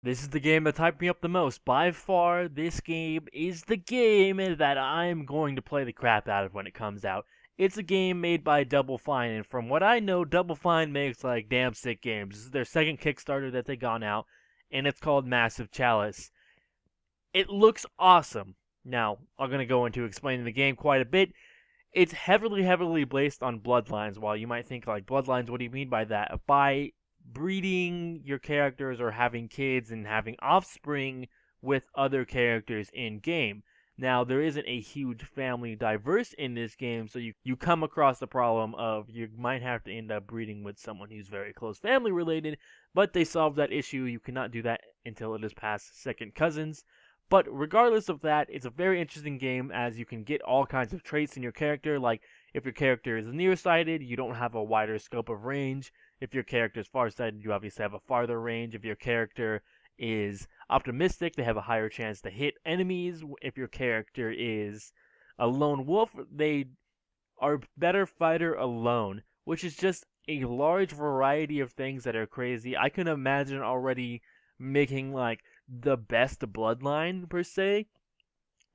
This is the game that's hyped me up the most. By far, this game is the game that I'm going to play the crap out of when it comes out. It's a game made by Double Fine, and from what I know, Double Fine makes like damn sick games. This is their second Kickstarter that they got out, and it's called Massive Chalice. It looks awesome. Now, I'm going to go into explaining the game quite a bit. It's heavily based on Bloodlines. While you might think like Bloodlines, what do you mean by that? By breeding your characters or having kids and having offspring with other characters in game. Now, there isn't a huge family diverse in this game, so you come across the problem of you might have to end up breeding with someone who's very close family related, but they solved that issue. You cannot do that until it is past second cousins. But regardless of that, it's a very interesting game as you can get all kinds of traits in your character. Like if your character is nearsighted, you don't have a wider scope of range. If your character is farsighted, you obviously have a farther range. If your character is optimistic, they have a higher chance to hit enemies. If your character is a lone wolf, they are better fighter alone, which is just a large variety of things that are crazy. I can imagine already making like the best bloodline per se,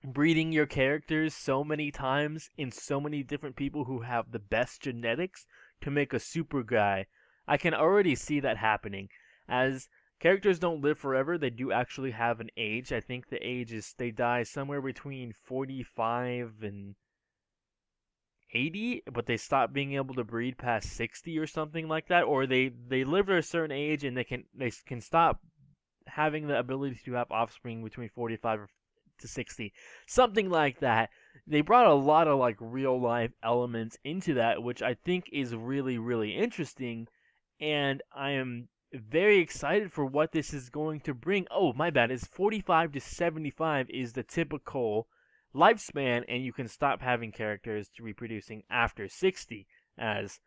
breeding your characters so many times in so many different people who have the best genetics to make a super guy. I can already see that happening. As characters don't live forever, they do actually have an age. I think the age is they die somewhere between 45 and 80, but they stop being able to breed past 60 or something like that, or they live at a certain age and they can stop having the ability to have offspring between 45 to 60, something like that. They brought a lot of like real life elements into that, which I think is really interesting, and I am very excited for what this is going to bring. Oh, my bad. It's 45 to 75 is the typical lifespan, and you can stop having characters to reproducing after 60, as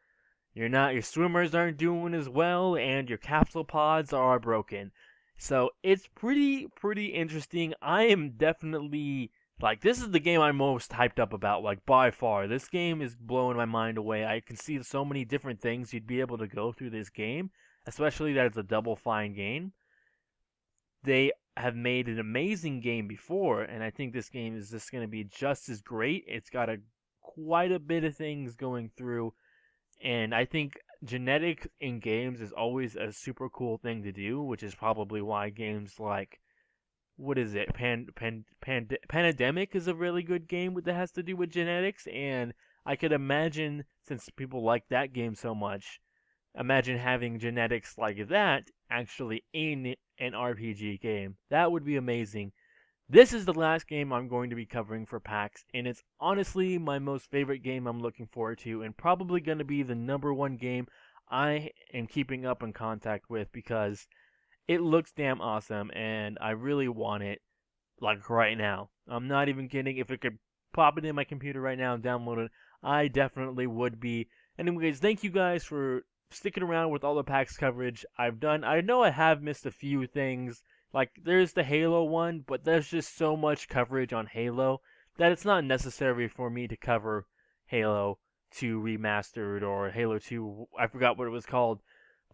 your swimmers aren't doing as well, and your capsule pods are broken. So it's pretty interesting. I am definitely like this is the game I'm most hyped up about, like by far. This game is blowing my mind away. I can see so many different things you'd be able to go through this game, especially that it's a Double Fine game. They have made an amazing game before, and I think this game is just going to be just as great. It's got quite a bit of things going through, and I think genetics in games is always a super cool thing to do, which is probably why games like what is it, Pandemic is a really good game that has to do with genetics, and I could imagine since people like that game so much, imagine having genetics like that actually in an RPG game. That would be amazing. This is the last game I'm going to be covering for PAX, and it's honestly my most favorite game I'm looking forward to, and probably going to be the #1 game I am keeping up in contact with because it looks damn awesome, and I really want it, like right now. I'm not even kidding. If it could pop it in my computer right now and download it, I definitely would be. Anyways, thank you guys for sticking around with all the PAX coverage I've done. I know I have missed a few things. Like, there's the Halo one, but there's just so much coverage on Halo that it's not necessary for me to cover Halo 2 Remastered or Halo 2, I forgot what it was called.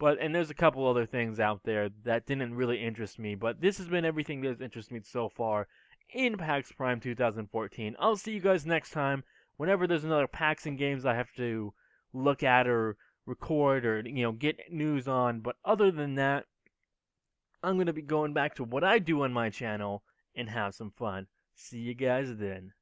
And there's a couple other things out there that didn't really interest me, but this has been everything that's interested me so far in PAX Prime 2014. I'll see you guys next time whenever there's another PAX and games I have to look at or record or get news on. But other than that, I'm going to be going back to what I do on my channel and have some fun. See you guys then.